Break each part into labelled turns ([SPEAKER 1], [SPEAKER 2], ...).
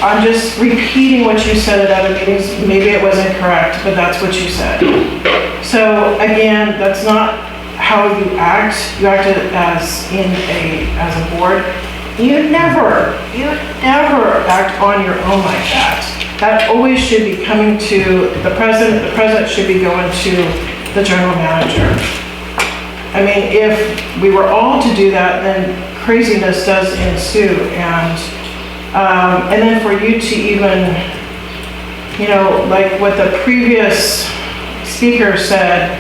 [SPEAKER 1] I'm just repeating what you said at other meetings. Maybe it wasn't correct, but that's what you said. So again, that's not how you act. You acted as a board. You never act on your own like that. That always should be coming to the president. The president should be going to the general manager. I mean, if we were all to do that, then craziness does ensue. And then for you to even, you know, like what the previous speaker said,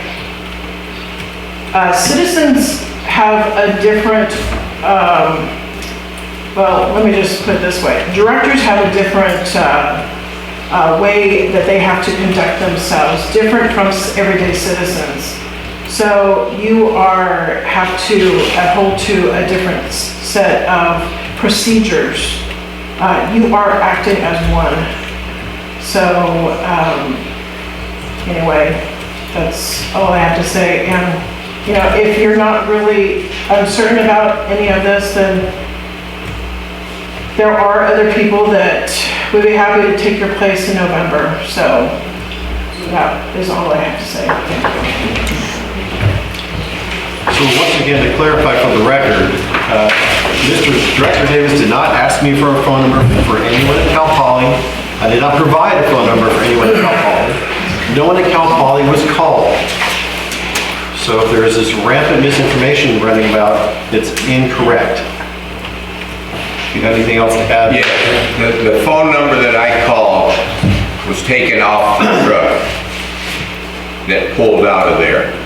[SPEAKER 1] citizens have a different, well, let me just put it this way. Directors have a different way that they have to conduct themselves, different from everyday citizens. So you have to adhere to a different set of procedures. You are acting as one. So anyway, that's all I have to say. And you know, if you're not really uncertain about any of this, then there are other people that would be happy to take your place in November. So that is all I have to say. Thank you.
[SPEAKER 2] So once again, to clarify for the record, Mr. Director Davis did not ask me for a phone number for anyone at Cal Poly. I did not provide a phone number for anyone at Cal Poly. No one at Cal Poly was called. So if there is this rampant misinformation running about, it's incorrect. Do you have anything else to add?
[SPEAKER 3] Yeah, the phone number that I called was taken off the truck that pulled out of there.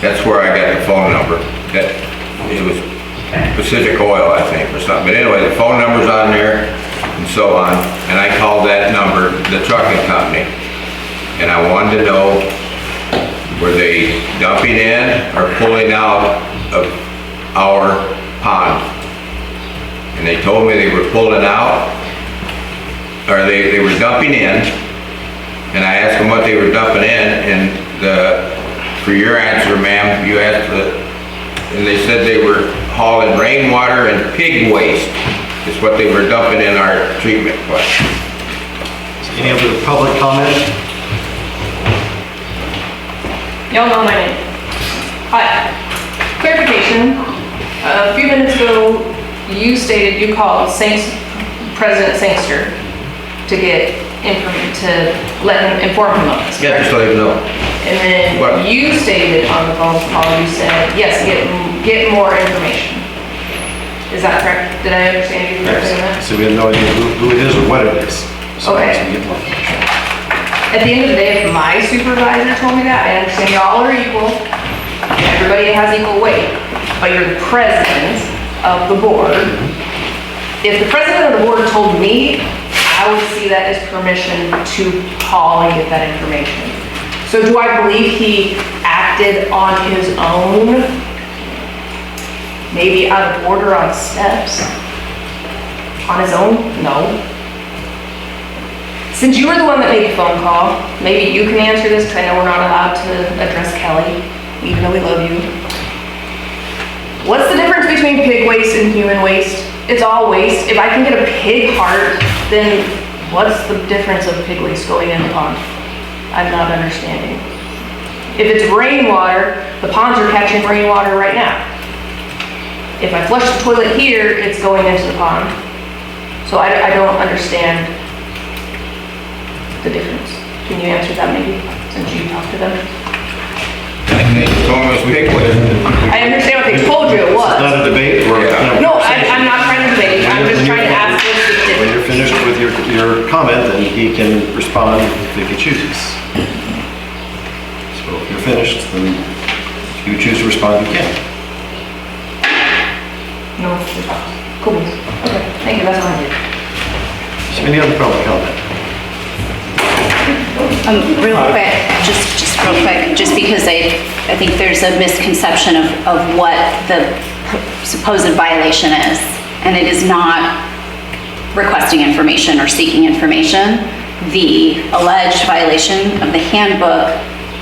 [SPEAKER 3] That's where I got the phone number. That it was Pacific Oil, I think, or something. But anyway, the phone number's on there and so on. And I called that number, the trucking company. And I wanted to know, were they dumping in or pulling out of our pond? And they told me they were pulling out, or they were dumping in. And I asked them what they were dumping in, and for your answer, ma'am, you asked and they said they were hauling rainwater and pig waste is what they were dumping in our treatment plant.
[SPEAKER 2] Any other public comment?
[SPEAKER 4] Y'all know my name. Hi. Clarification. A few minutes ago, you stated you called President Sangster to let him inform him of this.
[SPEAKER 3] Yeah, just let him know.
[SPEAKER 4] And then you stated on the phone call, you said, yes, get more information. Is that correct? Did I understand you correctly on that?
[SPEAKER 2] So we have no idea who it is or what it is. So
[SPEAKER 4] okay.
[SPEAKER 2] we get more information.
[SPEAKER 4] At the end of the day, if my supervisor told me that, I understand y'all are equal. Everybody has equal weight, but you're the president of the board. If the president of the board told me, I would see that as permission to call and get that information. So do I believe he acted on his own? Maybe out of order on steps? On his own? No. Since you were the one that made the phone call, maybe you can answer this, because I know we're not allowed to address Kelly, even though we love you. What's the difference between pig waste and human waste? It's all waste. If I can get a pig heart, then what's the difference of pig waste going in the pond? I'm not understanding. If it's rainwater, the ponds are catching rainwater right now. If I flush the toilet here, it's going into the pond. So I don't understand the difference. Can you answer that maybe, since you talked to them?
[SPEAKER 3] They told me it was pig waste.
[SPEAKER 4] I understand what they told you it was.
[SPEAKER 2] It's not a debate.
[SPEAKER 4] No, I'm not trying to debate. I'm just trying to ask this.
[SPEAKER 2] When you're finished with your comment, then he can respond if he chooses. So if you're finished, then if you choose to respond, you can.
[SPEAKER 4] No, cool. Okay, thank you, that's all I need.
[SPEAKER 2] So any other public comment?
[SPEAKER 5] Real quick, just real quick, just because I think there's a misconception of what the supposed violation is, and it is not requesting information or seeking information. The alleged violation of the handbook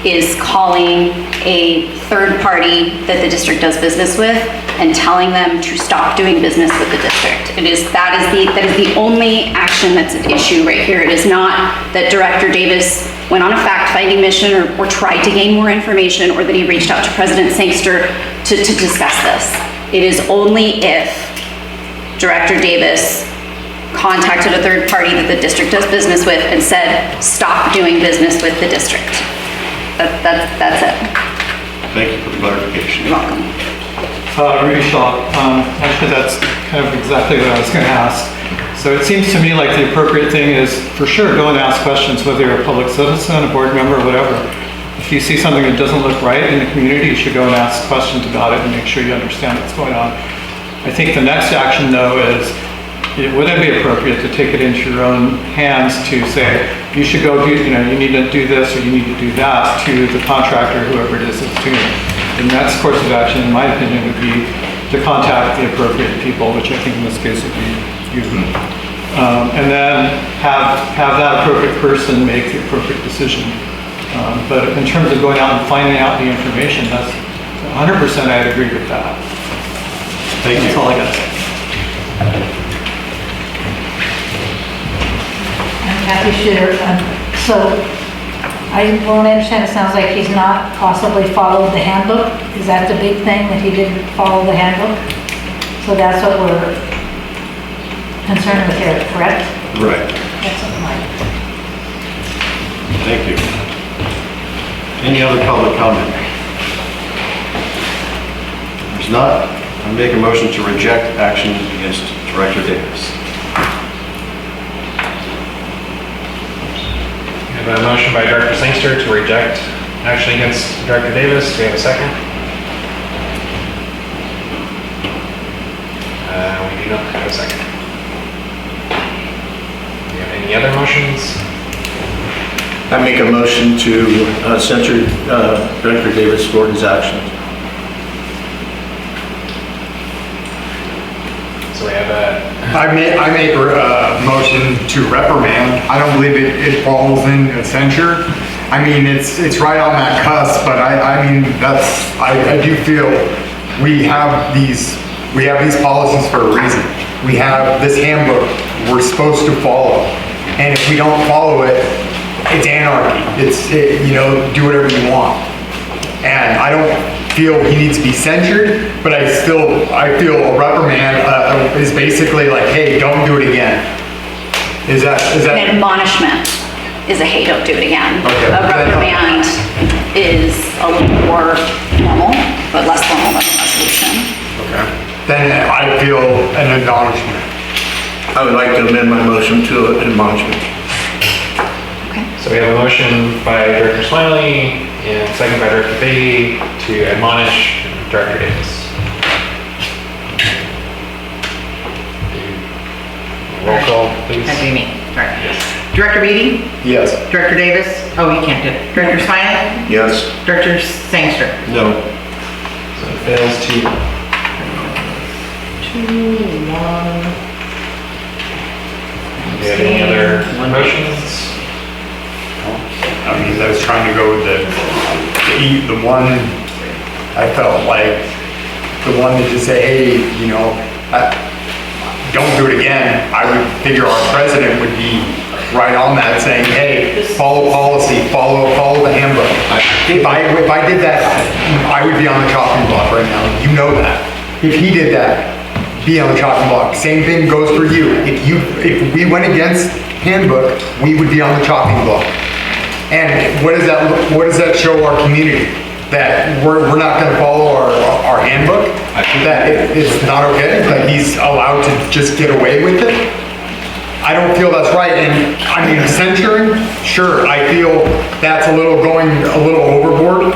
[SPEAKER 5] is calling a third party that the district does business with and telling them to stop doing business with the district. That is the only action that's at issue right here. It is not that Director Davis went on a fact-finding mission or tried to gain more information, or that he reached out to President Sangster to discuss this. It is only if Director Davis contacted a third party that the district does business with and said, stop doing business with the district. That's it.
[SPEAKER 2] Thank you for the clarification.
[SPEAKER 5] You're welcome.
[SPEAKER 6] Rudy Shaw. Actually, that's kind of exactly what I was going to ask. So it seems to me like the appropriate thing is, for sure, go and ask questions, whether you're a public citizen, a board member, whatever. If you see something that doesn't look right in the community, you should go and ask questions about it and make sure you understand what's going on. I think the next action, though, is it wouldn't be appropriate to take it into your own hands to say, you should go do, you need to do this or you need to do that to the contractor, whoever it is that's doing it. The next course of action, in my opinion, would be to contact the appropriate people, which I think in this case would be you. And then have that appropriate person make the appropriate decision. But in terms of going out and finding out the information, that's 100% I'd agree with that.
[SPEAKER 2] Thank you.
[SPEAKER 6] That's all I got to say.
[SPEAKER 7] I'm Kathy Schitter. So I won't understand, it sounds like he's not possibly followed the handbook. Is that the big thing, that he didn't follow the handbook? So that's what we're concerned with here, correct?
[SPEAKER 2] Right.
[SPEAKER 7] That's something like.
[SPEAKER 2] Thank you. Any other public comment? There's not. I make a motion to reject action against Director Davis.
[SPEAKER 8] We have a motion by Director Sangster to reject action against Director Davis. Do we have a second? We do not have a second. Do we have any other motions?
[SPEAKER 9] I make a motion to censure Director Davis for his actions.
[SPEAKER 8] So we have a,
[SPEAKER 10] I make a motion to reprimand. I don't believe it falls in a censure. I mean, it's right on that cusp, but I mean, I do feel we have these policies for a reason. We have this handbook we're supposed to follow. And if we don't follow it, it's anarchy. Do whatever you want. And I don't feel he needs to be censured, but I feel a reprimand is basically like, hey, don't do it again. Is that?
[SPEAKER 5] An admonishment is a, hey, don't do it again.
[SPEAKER 10] Okay.
[SPEAKER 5] A reprimand is a little more normal, but less formal than a resolution.
[SPEAKER 10] Okay. Then I feel an admonishment.
[SPEAKER 9] I would like to amend my motion to an admonishment.
[SPEAKER 8] so we have a motion by Director Smiley and second by Director Beatty to admonish Director Davis. Roll call, please.
[SPEAKER 11] What do you mean? Right. Director Beatty?
[SPEAKER 10] Yes.
[SPEAKER 11] Director Davis? Oh, you can't do it. Director Smiley?
[SPEAKER 9] Yes.
[SPEAKER 11] Director Sangster?
[SPEAKER 2] No.
[SPEAKER 8] So it fails to,
[SPEAKER 11] 2, 1.
[SPEAKER 8] do you have any other motions?
[SPEAKER 10] I mean, I was trying to go with the one, I felt like, the one that just say, hey, don't do it again. I would figure our president would be right on that, saying, hey, follow policy, follow the handbook. If I did that, I would be on the chopping block right now. You know that. If he did that, be on the chopping block. Same thing goes for you. If we went against handbook, we would be on the chopping block. And what does that show our community? That we're not going to follow our handbook? That it's not okay? That he's allowed to just get away with it? I don't feel that's right. And I mean, censoring, sure, I feel that's going a little overboard.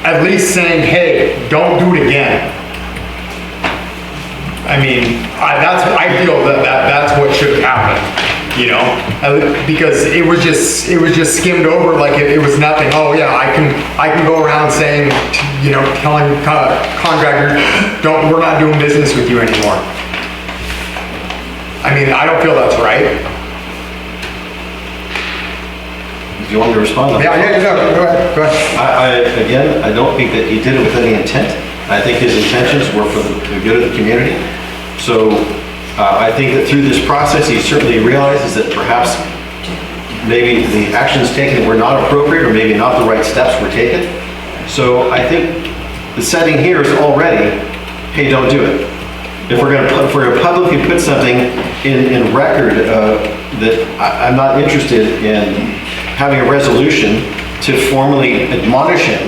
[SPEAKER 10] At least saying, hey, don't do it again. I mean, I feel that's what should happen. Because it was just skimmed over like it was nothing. Oh yeah, I can go around saying, telling contractors, we're not doing business with you anymore. I mean, I don't feel that's right.
[SPEAKER 2] if you want me to respond.
[SPEAKER 10] Yeah, go ahead.
[SPEAKER 2] Again, I don't think that he did it with any intent. I think his intentions were for the good of the community. So I think that through this process, he certainly realizes that perhaps maybe the actions taken were not appropriate or maybe not the right steps were taken. So I think the setting here is already, hey, don't do it. If we're going to publicly put something in record that I'm not interested in having a resolution to formally admonish him,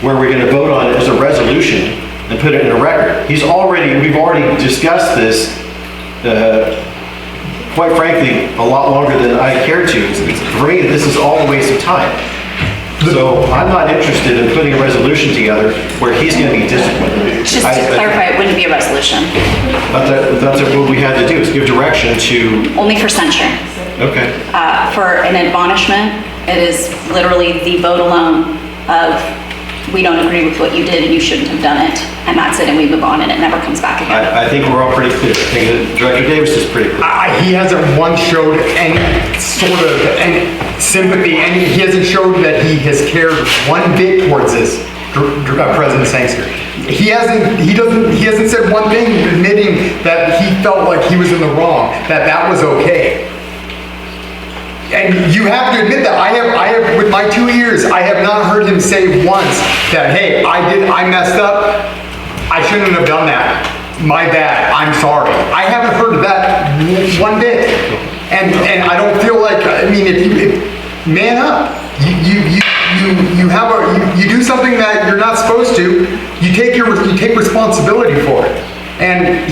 [SPEAKER 2] where we're going to vote on it as a resolution and put it in a record. We've already discussed this, quite frankly, a lot longer than I care to. For me, this is all a waste of time. So I'm not interested in putting a resolution together where he's going to be disciplined.
[SPEAKER 5] Just to clarify, it wouldn't be a resolution,
[SPEAKER 2] That's what we had to do, is give direction to,
[SPEAKER 5] only for censure.
[SPEAKER 2] okay.
[SPEAKER 5] For an admonishment, it is literally the vote alone of, we don't agree with what you did and you shouldn't have done it, and that's it, and we move on and it never comes back again.
[SPEAKER 2] I think we're all pretty clear. I think that Director Davis is pretty clear.
[SPEAKER 10] He hasn't once showed any sort of any sympathy, he hasn't showed that he has cared one bit towards this, President Sangster. He hasn't said one thing admitting that he felt like he was in the wrong, that was okay. And you have to admit that I have, with my 2 years, I have not heard him say once that, hey, I messed up, I shouldn't have done that, my bad, I'm sorry. I haven't heard that one bit. And I don't feel like, I mean, if man up, you do something that you're not supposed to, you take responsibility for it. And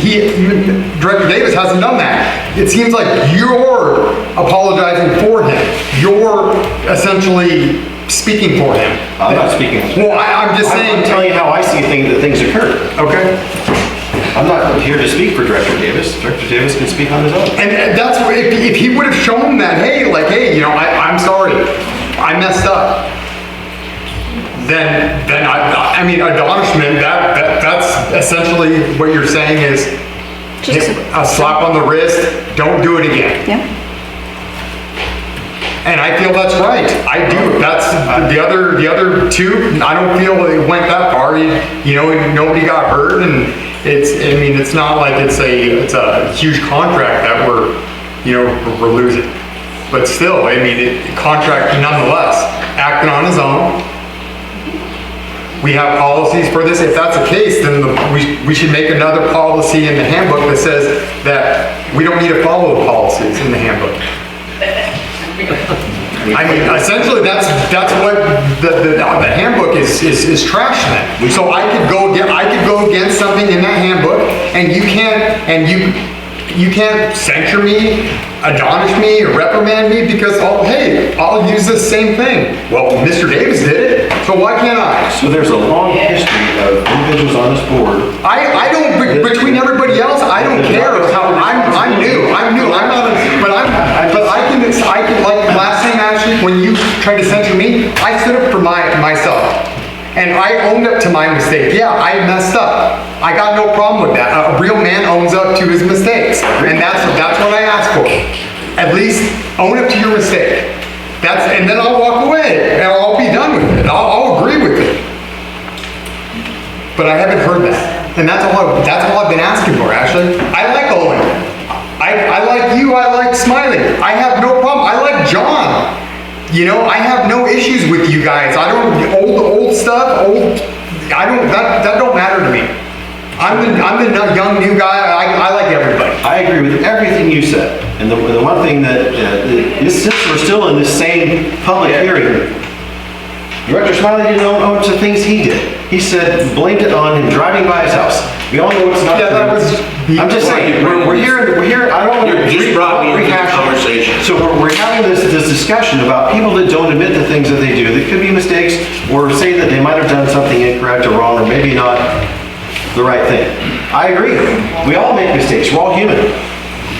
[SPEAKER 10] Director Davis hasn't done that. It seems like you're apologizing for him. You're essentially speaking for him.
[SPEAKER 2] I'm not speaking.
[SPEAKER 10] Well, I'm just saying.
[SPEAKER 2] I'm telling you how I see that things occur.
[SPEAKER 10] Okay.
[SPEAKER 2] I'm not here to speak for Director Davis. Director Davis can speak on his own.
[SPEAKER 10] And that's what, if he would have shown that, hey, I'm sorry, I messed up. Then I mean, admonishment, that's essentially what you're saying is a slap on the wrist, don't do it again.
[SPEAKER 5] Yeah.
[SPEAKER 10] And I feel that's right. I do. That's the other two, I don't feel it went that far. Nobody got hurt, and it's not like it's a huge contract that we're losing. But still, contract nonetheless, acting on his own. We have policies for this. If that's the case, then we should make another policy in the handbook that says that we don't need to follow the policies in the handbook. I mean, essentially, that's what the handbook is trash then. So I could go against something in that handbook, and you can't censure me, admonish me, or reprimand me because, hey, I'll use this same thing. Well, Mr. Davis did it, so why can't I?
[SPEAKER 2] So there's a long history of individuals on this board.
[SPEAKER 10] I don't, between everybody else, I don't care how, I'm new, but I can, like last time actually, when you tried to censure me, I stood up for myself. And I owned up to my mistake. Yeah, I messed up. I got no problem with that. A real man owns up to his mistakes. And that's what I ask for. At least own up to your mistake. And then I'll walk away and I'll be done with it. I'll agree with it. But I haven't heard that. And that's all I've been asking for, Ashley. I like Owen. I like you, I like Smiley. I have no problem. I like John. I have no issues with you guys. I don't, old stuff, that don't matter to me. I'm the young new guy, I like everybody.
[SPEAKER 2] I agree with everything you said. And the one thing that, since we're still in this same public hearing, Director Smiley didn't own to things he did. He blamed it on him driving by his house. We all know it's not true. I'm just saying, we're here, I don't want to
[SPEAKER 3] just brought me into the
[SPEAKER 2] rehash it.
[SPEAKER 3] conversation.
[SPEAKER 2] So we're having this discussion about people that don't admit the things that they do, that could be mistakes, or say that they might have done something incorrect or wrong, or maybe not the right thing. I agree. We all make mistakes. We're all human.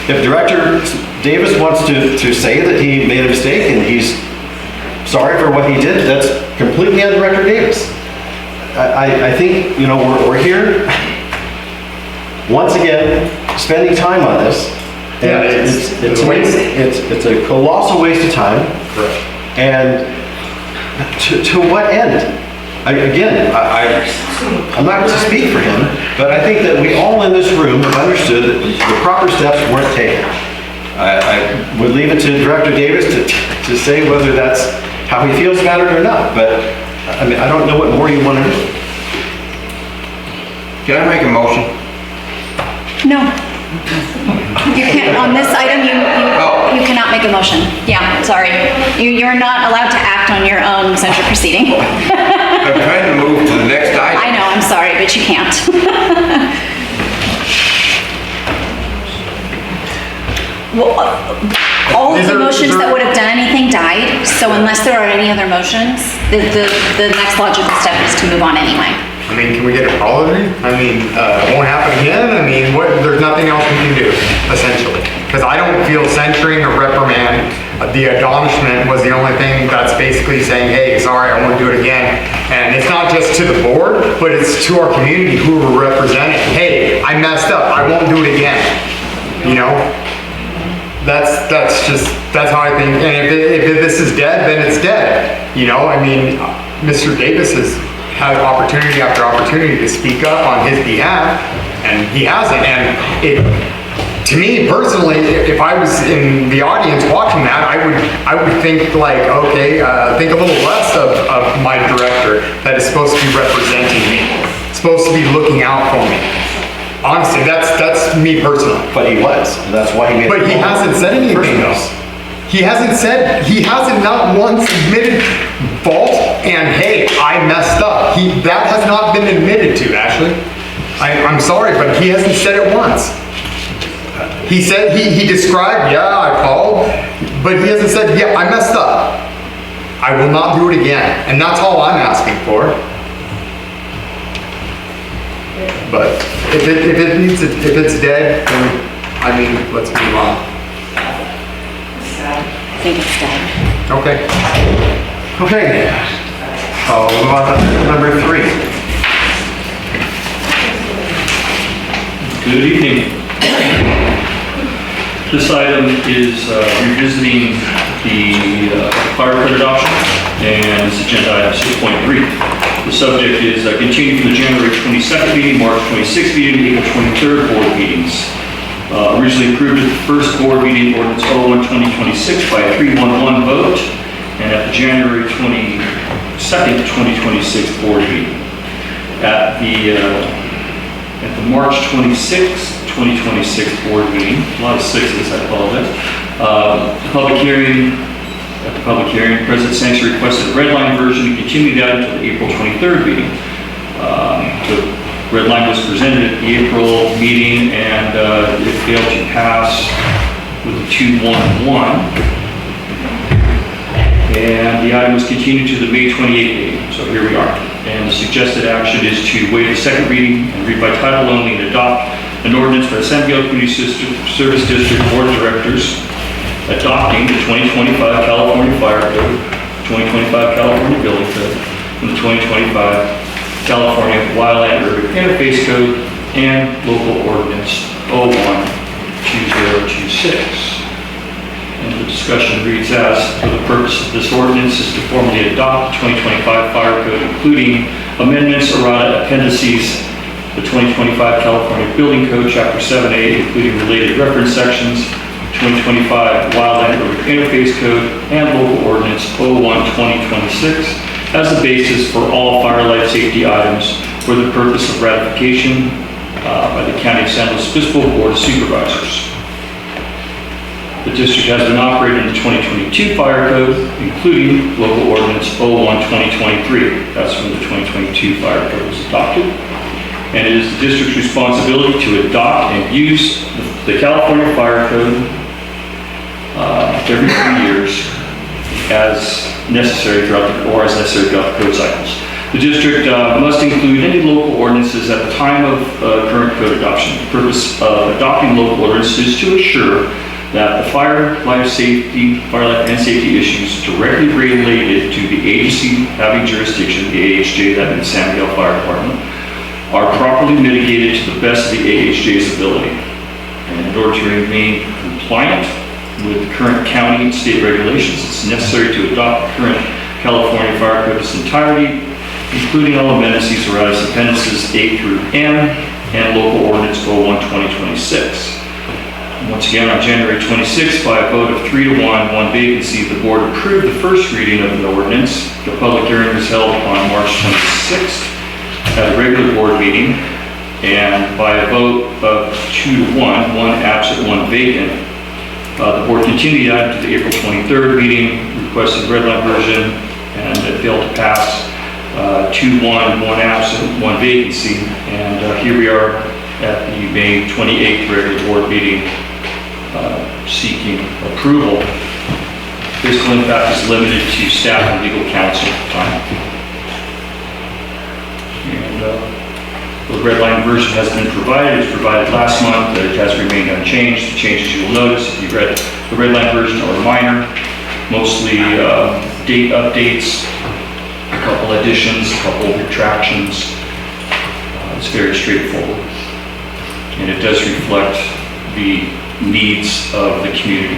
[SPEAKER 2] If Director Davis wants to say that he made a mistake and he's sorry for what he did, that's completely on Director Davis. I think, we're here, once again, spending time on this.
[SPEAKER 10] Yeah,
[SPEAKER 2] it's a colossal waste of time.
[SPEAKER 10] Correct.
[SPEAKER 2] And to what end? I'm not going to speak for him, but I think that we all in this room have understood that the proper steps weren't taken. I would leave it to Director Davis to say whether that's how he feels about it or not, but I mean, I don't know what more you want to do.
[SPEAKER 3] Can I make a motion?
[SPEAKER 5] No. You can't, on this item, you cannot make a motion. Yeah, sorry. You're not allowed to act on your own censure proceeding.
[SPEAKER 3] I'm trying to move to the next item.
[SPEAKER 5] I know, I'm sorry, but you can't. Well, all of the motions that would have done anything died, so unless there are any other motions, the next logical step is to move on anyway.
[SPEAKER 10] I mean, can we get apology? I mean, it won't happen again? I mean, there's nothing else we can do, essentially. Because I don't feel censuring or reprimand. The admonishment was the only thing that's basically saying, hey, sorry, I won't do it again. And it's not just to the board, but it's to our community who we're representing. Hey, I messed up, I won't do it again. You know? That's how I think. And if this is dead, then it's dead. You know, I mean, Mr. Davis has had opportunity after opportunity to speak up on his behalf, and he hasn't. And to me personally, if I was in the audience watching that, I would think like, okay, think a little less of my director that is supposed to be representing me, supposed to be looking out for me. Honestly, that's me personally.
[SPEAKER 2] But he was, and that's why he made.
[SPEAKER 10] But he hasn't said anything else. He hasn't not once admitted fault and, hey, I messed up. That has not been admitted to, Ashley. I'm sorry, but he hasn't said it once. He said, he described, yeah, I called, but he hasn't said, yeah, I messed up. I will not do it again. And that's all I'm asking for. But if it's dead, then, I mean, let's move on.
[SPEAKER 5] I think it's dead.
[SPEAKER 2] Okay. Okay. I'll move on to number 3.
[SPEAKER 12] Good evening. This item is revisiting the fire code adoption, and it's agenda item 6.3. The subject is continuing from the January 22nd meeting, March 26th meeting, April 23rd board meetings. Originally approved at the first board meeting, ordinance 01/2026 by a 3-1-1 vote, and at the January 22nd, 2026 board meeting. At the March 26th, 2026 board meeting, a lot of sixes, I apologize. At the public hearing, President Sanchez requested a red line version to continue that until the April 23rd meeting. The red line was presented at the April meeting, and it failed to pass with a 2-1-1. And the item was continued to the May 28th meeting, so here we are. And the suggested action is to waive the second reading and read by title only and adopt an ordinance by the San Miguel Community Service District Board of Directors adopting the 2025 California Fire Code, 2025 California Building Code, and the 2025 California Wildland Urban Interface Code, and local ordinance 01/2026. And the discussion reads as, for the purpose of this ordinance is to formally adopt the 2025 Fire Code, including amendments, errata, appendices, the 2025 California Building Code, Chapter 7A, including related reference sections, 2025 Wildland Urban Interface Code, and local ordinance 01/2026 as the basis for all fire life safety items for the purpose of ratification by the County of San Luis Obispo Board of Supervisors. The district has been operating in the 2022 Fire Code, including local ordinance 01/2023. That's when the 2022 Fire Code was adopted. And it is the district's responsibility to adopt and use the California Fire Code every 3 years as necessary throughout the code cycles. The district must include any local ordinances at the time of current code adoption. The purpose of adopting local ordinances is to assure that the fire life and safety issues directly related to the agency having jurisdiction, the AHJ, that is the San Miguel Fire Department, are properly mitigated to the best of the AHJ's ability. And in order to remain compliant with current county and state regulations. It's necessary to adopt the current California Fire Code in its entirety, including all amendments or appendices A through M, and local ordinance 01/2026. Once again, on January 26th, by a vote of 3-1, one vacancy, the board approved the first reading of the ordinance. The public hearing was held on March 26th at a regular board meeting, and by a vote of 2-1, one absent, one vacant, the board continued on to the April 23rd meeting, requested red line version, and it failed to pass. 2-1, one absent, one vacancy, and here we are at the May 28th regular board meeting seeking approval. Fiscal impact is limited to staff and legal counsel at the time. And the red line version has been provided. It was provided last month. It has remained unchanged. The changes you will notice if you read the red line version are minor, mostly date updates, a couple additions, a couple retractions. It's very straightforward. And it does reflect the needs of the community.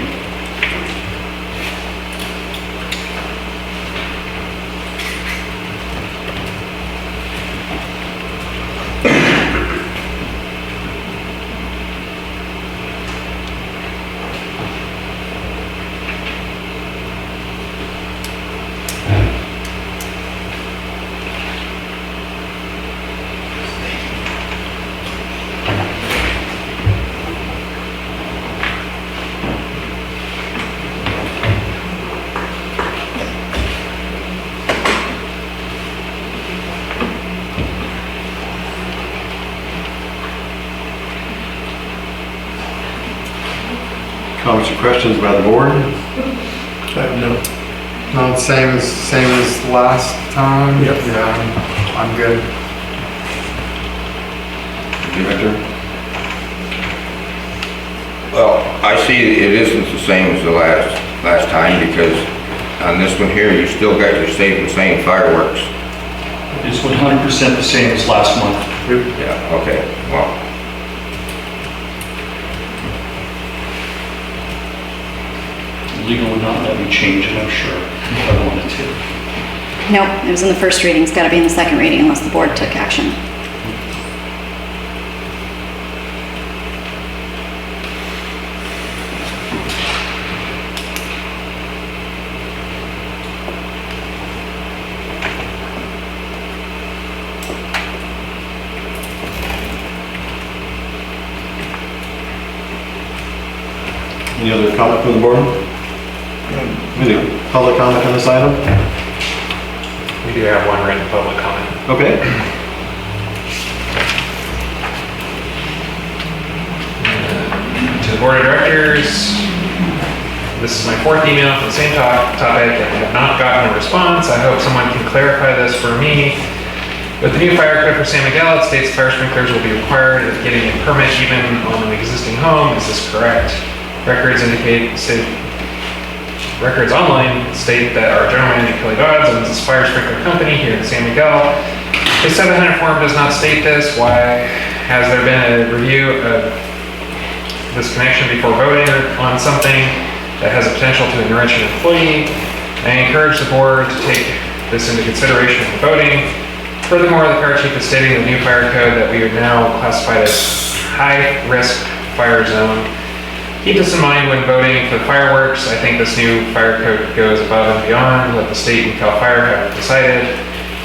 [SPEAKER 2] Comments or questions by the board?
[SPEAKER 10] No, same as last time?
[SPEAKER 2] Yep.
[SPEAKER 10] Yeah, I'm good.
[SPEAKER 2] Director?
[SPEAKER 3] Well, I see it isn't the same as the last time, because on this one here, you still got your same fireworks.
[SPEAKER 12] It's 100% the same as last month.
[SPEAKER 3] Yeah, okay, well.
[SPEAKER 12] Legal would not let me change it, I'm sure, if I wanted to.
[SPEAKER 5] Nope, it was in the first reading. It's got to be in the second reading unless the board took action.
[SPEAKER 2] Any other comment from the board? Any public comment on this item?
[SPEAKER 8] We do have one written public comment.
[SPEAKER 2] Okay.
[SPEAKER 8] To the board of directors, this is my fourth email for the same topic, and I have not gotten a response. I hope someone can clarify this for me. With the new fire code for San Miguel, it states fire sprinklers will be required if getting a permit even on an existing home. Is this correct? Records online state that our general manager Kelly Dodds owns this fire sprinkler company here in San Miguel. His 700 form does not state this. Why has there been a review of this connection before voting on something that has a potential to enrich an employee? I encourage the board to take this into consideration when voting. Furthermore, the fire chief is stating in the new fire code that we are now classified as high-risk fire zone. Keep this in mind when voting for fireworks. I think this new fire code goes above and beyond what the state and CAL FIRE have decided.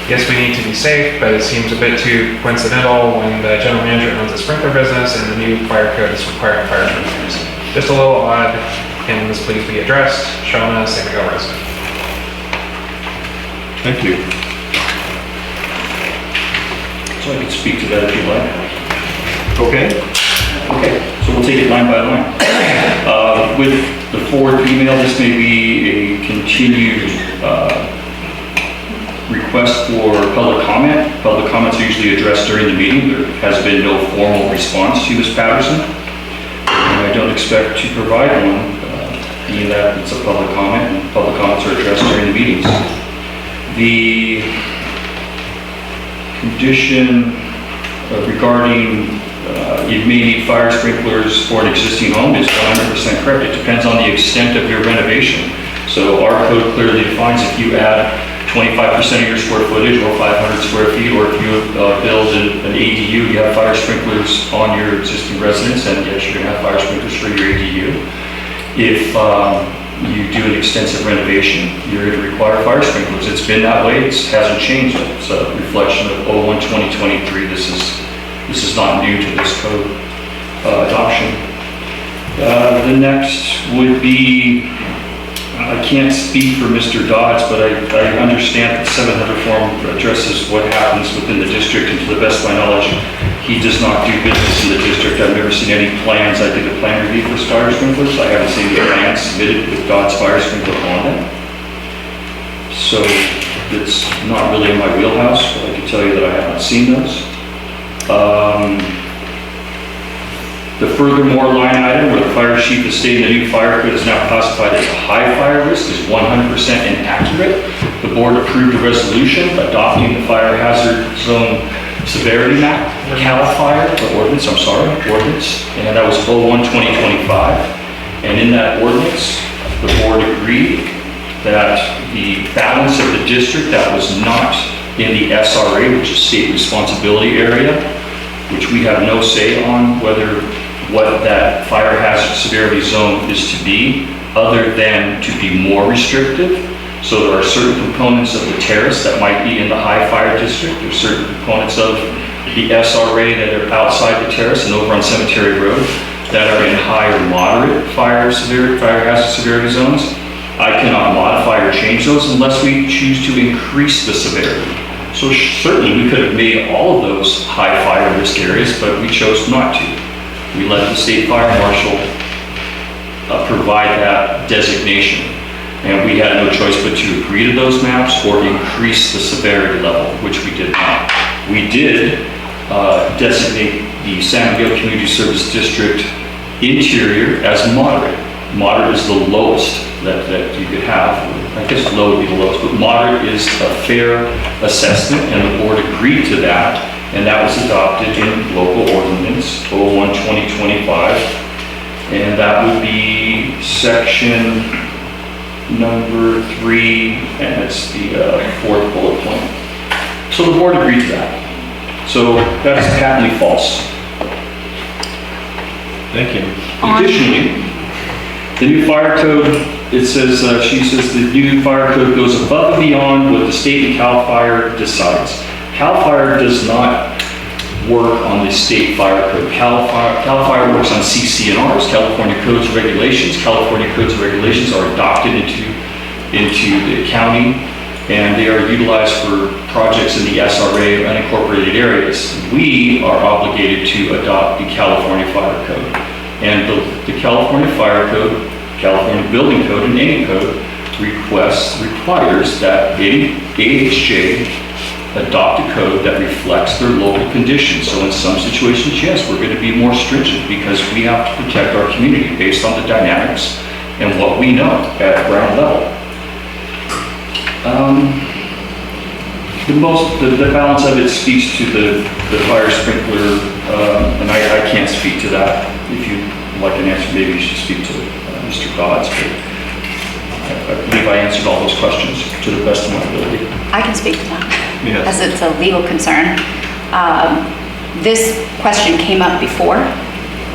[SPEAKER 8] Yes, we need to be safe, but it seems a bit too coincidental when the general manager owns a sprinkler business and the new fire code is requiring fire sprinklers. Just a little odd. Can this please be addressed? Shauna, San Miguel resident.
[SPEAKER 2] Thank you.
[SPEAKER 12] So I could speak to that if you like.
[SPEAKER 2] Okay.
[SPEAKER 12] Okay, so we'll take it line by line. With the forward email, this may be a continued request for public comment. Public comments are usually addressed during the meeting. There has been no formal response to Ms. Patterson. And I don't expect to provide one, being that it's a public comment and public comments are addressed during the meetings. The condition regarding You may need fire sprinklers for an existing home is 100% correct. It depends on the extent of your renovation. So our code clearly defines if you add 25% of your square footage or 500 square feet, or if you build an ADU, you have fire sprinklers on your existing residence, and yes, you're gonna have fire sprinklers for your ADU. If you do an extensive renovation, you're gonna require fire sprinklers. It's been that way, it hasn't changed. It's a reflection of 01/2023. This is not new to this code adoption. The next would be, I can't speak for Mr. Dodds, but I understand that the 700 form addresses what happens within the district, and to the best of my knowledge, he does not do business in the district. I've never seen any plans. I did a plan review for fire sprinklers. I haven't seen the plans submitted with Dodds Fire Sprinkler on them. So it's not really in my wheelhouse, but I can tell you that I have not seen those. The furthermore line item where the fire chief is stating the new fire code is now classified as a high fire risk is 100% inaccurate. The board approved a resolution adopting the fire hazard zone severity map, CAL FIRE, ordinance, and that was 01/2025. And in that ordinance, the board agreed that the balance of the district that was not in the SRA, which is state responsibility area, which we have no say on what that fire hazard severity zone is to be, other than to be more restrictive. So there are certain components of the terrace that might be in the high fire district. There's certain components of the SRA that are outside the terrace and over on Cemetery Road that are in high or moderate fire hazard severity zones. I cannot modify or change those unless we choose to increase the severity. So certainly we could have made all of those high fire risk areas, but we chose not to. We let the state fire marshal provide that designation. And we had no choice but to agree to those maps or increase the severity level, which we did not. We did designate the San Miguel Community Service District interior as moderate. Moderate is the lowest that you could have. I guess low would be the lowest, but moderate is a fair assessment, and the board agreed to that, and that was adopted in local ordinance 01/2025, and that would be section number 3, and it's the 4th bullet point. So the board agreed to that. So that is patently false.
[SPEAKER 2] Thank you.
[SPEAKER 12] Additionally, the new fire code, it says, she says the new fire code goes above and beyond what the state and CAL FIRE decides. CAL FIRE does not work on the state fire code. CAL FIRE works on CC&Rs, California Codes and Regulations. California Codes and Regulations are adopted into the county, and they are utilized for projects in the SRA unincorporated areas. We are obligated to adopt the California Fire Code. And the California Fire Code, California Building Code, and any code requires that any AHJ adopt a code that reflects their local conditions. So in some situations, yes, we're going to be more stringent because we have to protect our community based on the dynamics and what we know at ground level. The balance of it speaks to the fire sprinkler, and I can't speak to that. If you'd like an answer, maybe you should speak to Mr. Dodds, but I believe I answered all those questions to the best of my ability.
[SPEAKER 5] I can speak to that,
[SPEAKER 2] Yes.
[SPEAKER 5] as it's a legal concern. This question came up before,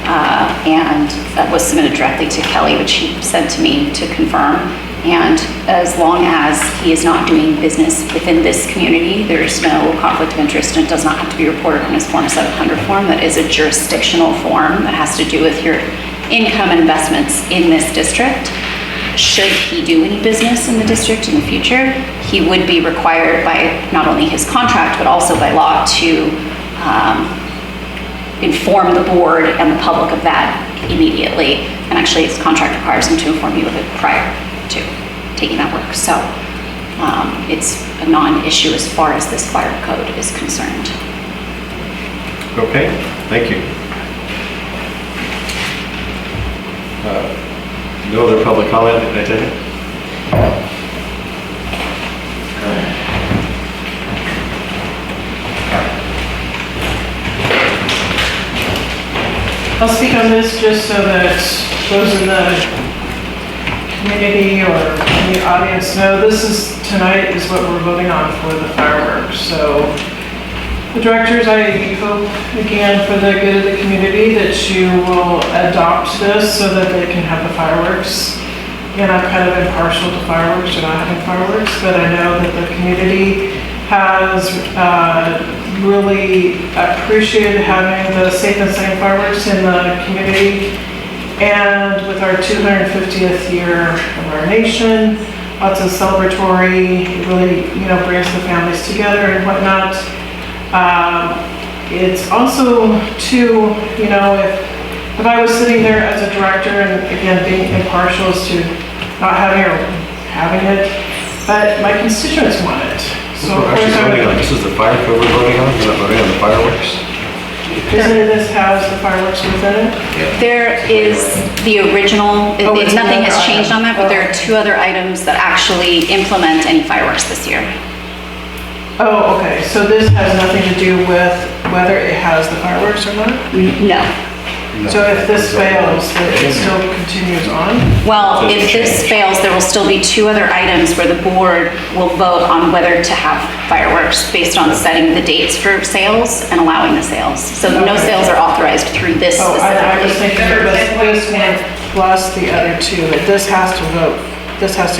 [SPEAKER 5] and that was submitted directly to Kelly, which he sent to me to confirm. And as long as he is not doing business within this community, there's no conflict of interest, and it does not have to be reported on his Form 700 form. That is a jurisdictional form that has to do with your income and investments in this district. Should he do any business in the district in the future, he would be required by not only his contract, but also by law to inform the board and the public of that immediately. And actually, his contract requires him to inform you of it prior to taking that work. So it's a non-issue as far as this fire code is concerned.
[SPEAKER 2] Okay, thank you. No other public comment, I take it?
[SPEAKER 1] I'll speak on this just so that those in the community or in the audience know, tonight is what we're voting on for the fireworks. So the directors, I hope, again, for the good of the community, that you will adopt this so that they can have the fireworks. Again, I'm kind of impartial to fireworks or not having fireworks, but I know that the community has really appreciated having the Safe and Sane fireworks in the community. And with our 250th year of our nation, lots of celebratory, it really, brings the families together and whatnot. It's also too, if I was sitting there as a director and again, being impartial as to not having or having it, but my constituents want it. So
[SPEAKER 2] We're
[SPEAKER 1] of course
[SPEAKER 2] actually
[SPEAKER 1] I
[SPEAKER 2] voting on,
[SPEAKER 1] would,
[SPEAKER 2] this is the fire code we're voting on, we're not voting on the fireworks.
[SPEAKER 1] isn't this has the fireworks within it?
[SPEAKER 5] There is the original,
[SPEAKER 1] Oh, it's
[SPEAKER 5] nothing has
[SPEAKER 1] another
[SPEAKER 5] changed
[SPEAKER 1] item.
[SPEAKER 5] on that, but there are two other items that actually implement any fireworks this year.
[SPEAKER 1] Oh, okay, so this has nothing to do with whether it has the fireworks or not?
[SPEAKER 5] No.
[SPEAKER 1] So if this fails, then it still continues on?
[SPEAKER 5] Well, if this fails, there will still be two other items where the board will vote on whether to have fireworks based on setting the dates for sales and allowing the sales. So no sales are authorized through this
[SPEAKER 1] Oh, I was
[SPEAKER 5] specifically.
[SPEAKER 1] thinking it was this one plus the other two, but this has to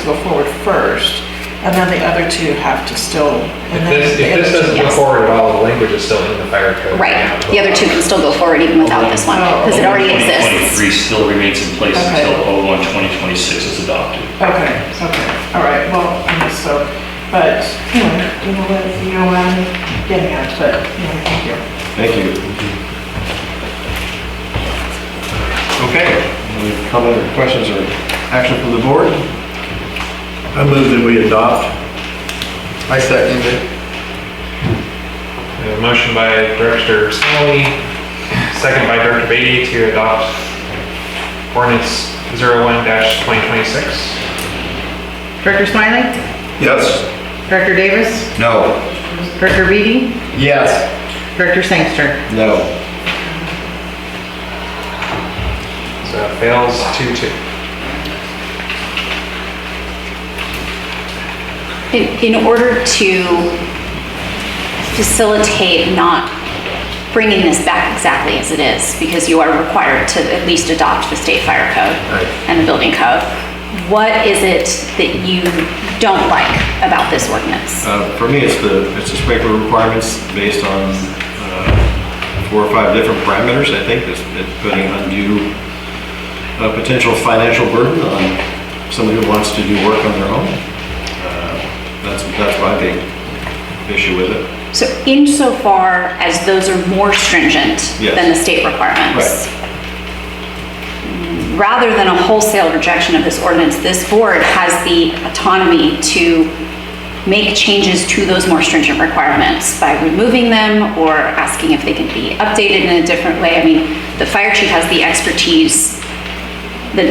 [SPEAKER 1] go forward first, and then the other two have to still. and then
[SPEAKER 8] If
[SPEAKER 1] the other
[SPEAKER 8] this
[SPEAKER 1] two-
[SPEAKER 8] doesn't go
[SPEAKER 5] yes.
[SPEAKER 8] forward at all, the language is still in the fire code.
[SPEAKER 5] Right,
[SPEAKER 8] now to
[SPEAKER 5] the other two
[SPEAKER 8] allow.
[SPEAKER 5] can still go forward even without this one, because it already exists.
[SPEAKER 12] 2023 still remains in place
[SPEAKER 1] Okay.
[SPEAKER 12] until 01/2026 is adopted.
[SPEAKER 1] Okay, all right, well, I guess so, but, you know what I'm getting at, but, thank you.
[SPEAKER 2] Thank you. Okay, any comment or questions or action from the board?
[SPEAKER 9] I move that we adopt.
[SPEAKER 10] I second it.
[SPEAKER 8] We have a motion by Director Smalley, second by Director Beatty to adopt ordinance 01-2026.
[SPEAKER 11] Director Smiley?
[SPEAKER 9] Yes.
[SPEAKER 11] Director Davis?
[SPEAKER 3] No.
[SPEAKER 11] Director Beatty?
[SPEAKER 10] Yes.
[SPEAKER 11] Director Sangster?
[SPEAKER 2] No.
[SPEAKER 8] So it fails 2-2.
[SPEAKER 5] In order to facilitate not bringing this back exactly as it is, because you are required to at least adopt the state fire code and the building code, what is it that you don't like about this ordinance?
[SPEAKER 2] For me, it's the sprinkler requirements based on 4 or 5 different parameters. I think it's putting undue potential financial burden on somebody who wants to do work on their own. That's my big issue with it.
[SPEAKER 5] So insofar as those are more stringent
[SPEAKER 2] Yes.
[SPEAKER 5] than the state requirements, rather than a wholesale rejection of this ordinance, this board has the autonomy to make changes to those more stringent requirements by removing them or asking if they can be updated in a different way. I mean, the fire chief has the expertise and